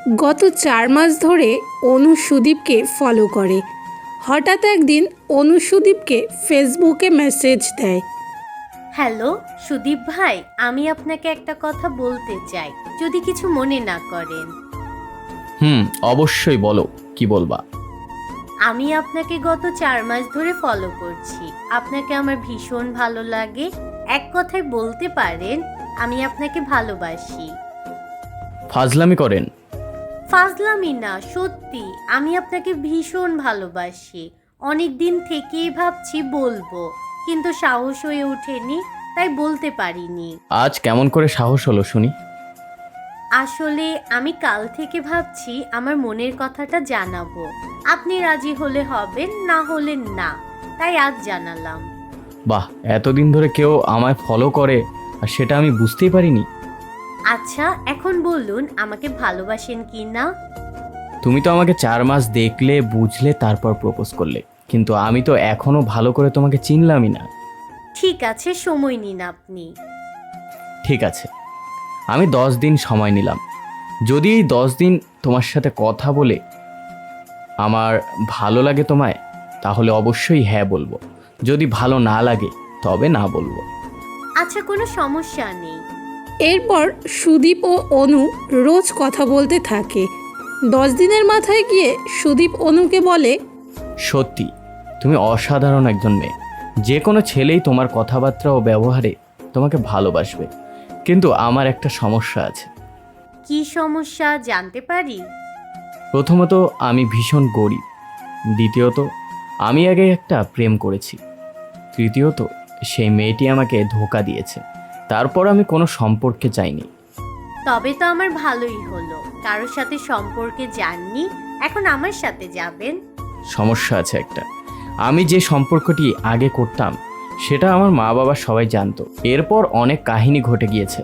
গত 4 মাস ধরে অনু সুদীপকে ফলো করে। হঠাৎ একদিন অনু সুদীপকে ফেসবুকে মেসেজ দেয়। হ্যালো সুদীপ ভাই, আমি আপনাকে একটা কথা বলতে চাই, যদি কিছু মনে না করেন। অবশ্যই বলো, কি বলবা? আমি আপনাকে গত 4 মাস ধরে ফলো করছি। আপনাকে আমার ভীষণ ভালো লাগে। এক কথায় বলতে পারেন আমি আপনাকে ভালোবাসি। ফাজলামি করেন? ফাজলামি না, সত্যি আমি আপনাকে ভীষণ ভালোবাসি। অনেক দিন থেকেই ভাবছি বলবো, কিন্তু সাহস হয়ে ওঠেনি, তাই বলতে পারিনি। আজ কেমন করে সাহস হলো শুনি? আসলে আমি কাল থেকে ভাবছি আমার মনের কথাটা জানাবো। আপনি রাজি হলে হবেন, না হলে না, তাই আজ জানালাম। বাহ, এতদিন ধরে কেউ আমায় ফলো করে আর সেটা আমি বুঝতেই পারিনি। আচ্ছা এখন বলুন, আমাকে ভালোবাসেন কি না? তুমি তো আমাকে 4 মাস দেখলে, বুঝলে, তারপর প্রপোজ করলে, কিন্তু আমি তো এখনো ভালো করে তোমাকে চিনলামই না। ঠিক আছে, সময় নিন আপনি। ঠিক আছে, আমি 10 দিন সময় নিলাম। যদি এই 10 দিন তোমার সাথে কথা বলে আমার ভালো লাগে তোমায়, তাহলে অবশ্যই হ্যাঁ বলবো। যদি ভালো না লাগে তবে না বলবো। আচ্ছা, কোনো সমস্যা নেই। এরপর সুদীপ ও অনু রোজ কথা বলতে থাকে। 10 দিনের মাথায় গিয়ে সুদীপ অনুকে বলে, সত্যি তুমি অসাধারণ একজন মেয়ে। যে কোনো ছেলেই তোমার কথাবার্তা ও ব্যবহারে তোমাকে ভালোবাসবে, কিন্তু আমার একটা সমস্যা আছে। কি সমস্যা জানতে পারি? প্রথমত, আমি ভীষণ গরিব। দ্বিতীয়ত, আমি আগে একটা প্রেম করেছি। তৃতীয়ত, সেই মেয়েটি আমাকে ধোঁকা দিয়েছে। তারপর আমি কোনো সম্পর্কে চাইনি। তবে তো আমার ভালোই হলো, কারোর সাথে সম্পর্কে যাননি, এখন আমার সাথে যাবেন। সমস্যা আছে একটা। আমি যে সম্পর্কটি আগে করতাম সেটা আমার মা বাবা সবাই জানতো। এরপর অনেক কাহিনী ঘটে গিয়েছে।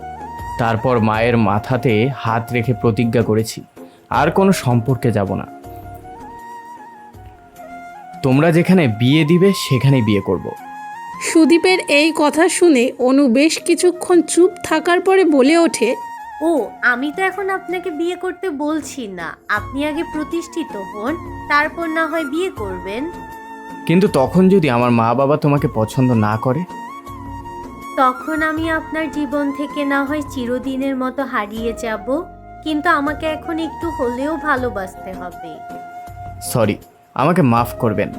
তারপর মায়ের মাথাতে হাত রেখে প্রতিজ্ঞা করেছি আর কোনো সম্পর্কে যাব না। তোমরা যেখানে বিয়ে দিবে সেখানেই বিয়ে করব। সুদীপের এই কথা শুনে অনু বেশ কিছুক্ষণ চুপ থাকার পরে বলে ওঠে, ও, আমি তো এখন আপনাকে বিয়ে করতে বলছি না, আপনি আগে প্রতিষ্ঠিত হন, তারপর না হয় বিয়ে করবেন। কিন্তু তখন যদি আমার মা বাবা তোমাকে পছন্দ না করে? তখন আমি আপনার জীবন থেকে না হয় চিরদিনের মতো হারিয়ে যাব, কিন্তু আমাকে এখন একটু হলেও ভালোবাসতে হবে। সরি, আমাকে মাফ করবেন।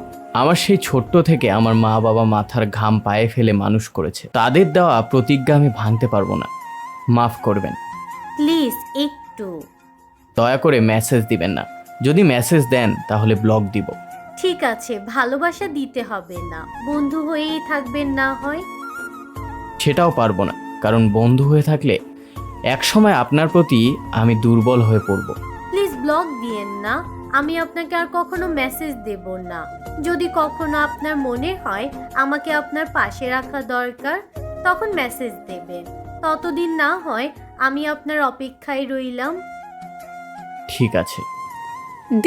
আমার সেই ছোট্ট থেকে আমার মা বাবা মাথার ঘাম পায়ে ফেলে মানুষ করেছে। তাদের দেওয়া প্রতিজ্ঞা আমি ভাঙতে পারবো না। মাফ করবেন। প্লিজ একটু। দয়া করে মেসেজ দিবেন না। যদি মেসেজ দেন তাহলে ব্লক দিব। ঠিক আছে, ভালোবাসা দিতে হবে না, বন্ধু হয়েই থাকবেন না হয়। সেটাও পারবো না, কারণ বন্ধু হয়ে থাকলে একসময় আপনার প্রতি আমি দুর্বল হয়ে পড়ব। প্লিজ ব্লক দিয়েন না, আমি আপনাকে আর কখনো মেসেজ দেব না। যদি কখনো আপনার মনে হয় আমাকে আপনার পাশে রাখা দরকার, তখন মেসেজ দেবেন। ততদিন না হয় আমি আপনার অপেক্ষায় রইলাম। ঠিক আছে।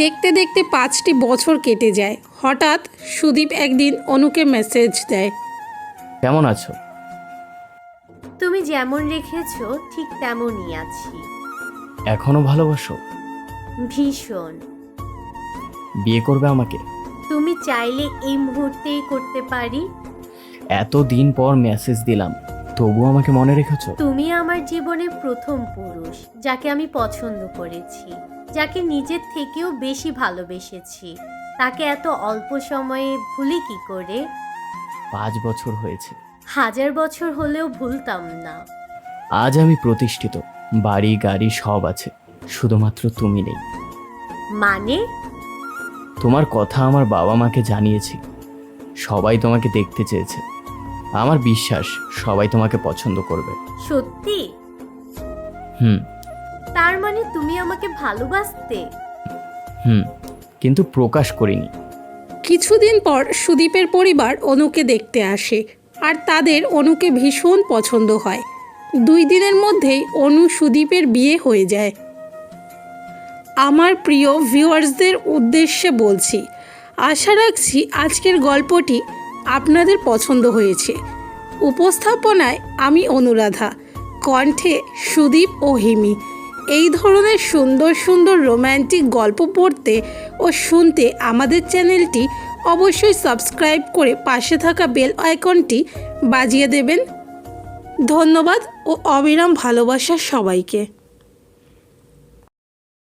দেখতে দেখতে 5টি বছর কেটে যায়। হঠাৎ সুদীপ একদিন অনুকে মেসেজ দেয়, কেমন আছো? তুমি যেমন রেখেছো ঠিক তেমনই আছি। এখনো ভালোবাসো? ভীষণ। বিয়ে করবে আমাকে? তুমি চাইলে এই মুহূর্তেই করতে পারি। এত দিন পর মেসেজ দিলাম, তবু আমাকে মনে রেখেছো? তুমি আমার জীবনের প্রথম পুরুষ, যাকে আমি পছন্দ করেছি, যাকে নিজের থেকেও বেশি ভালোবেসেছি। তাকে এত অল্প সময়ে ভুলি কি করে? 5 বছর হয়েছে। 1000 বছর হলেও ভুলতাম না। আজ আমি প্রতিষ্ঠিত, বাড়ি গাড়ি সব আছে, শুধুমাত্র তুমি নেই। মানে? তোমার কথা আমার বাবা মাকে জানিয়েছি। সবাই তোমাকে দেখতে চেয়েছে। আমার বিশ্বাস সবাই তোমাকে পছন্দ করবে। সত্যি? হুম। তার মানে তুমি আমাকে ভালোবাসতে? কিন্তু প্রকাশ করিনি। কিছুদিন পর সুদীপের পরিবার অনুকে দেখতে আসে আর তাদের অনুকে ভীষণ পছন্দ হয়। 2 দিনের মধ্যেই অনু সুদীপের বিয়ে হয়ে যায়। আমার প্রিয় ভিউয়ার্সদের উদ্দেশ্যে বলছি, আশা রাখছি আজকের গল্পটি আপনাদের পছন্দ হয়েছে। উপস্থাপনায় আমি অনুরাধা, কণ্ঠে সুদীপ ও হিমি। এই ধরনের সুন্দর সুন্দর রোম্যান্টিক গল্প পড়তে ও শুনতে আমাদের চ্যানেলটি অবশ্যই সাবস্ক্রাইব করে পাশে থাকা বেল আইকনটি বাজিয়ে দেবেন। ধন্যবাদ ও অবিরাম ভালোবাসা সবাইকে।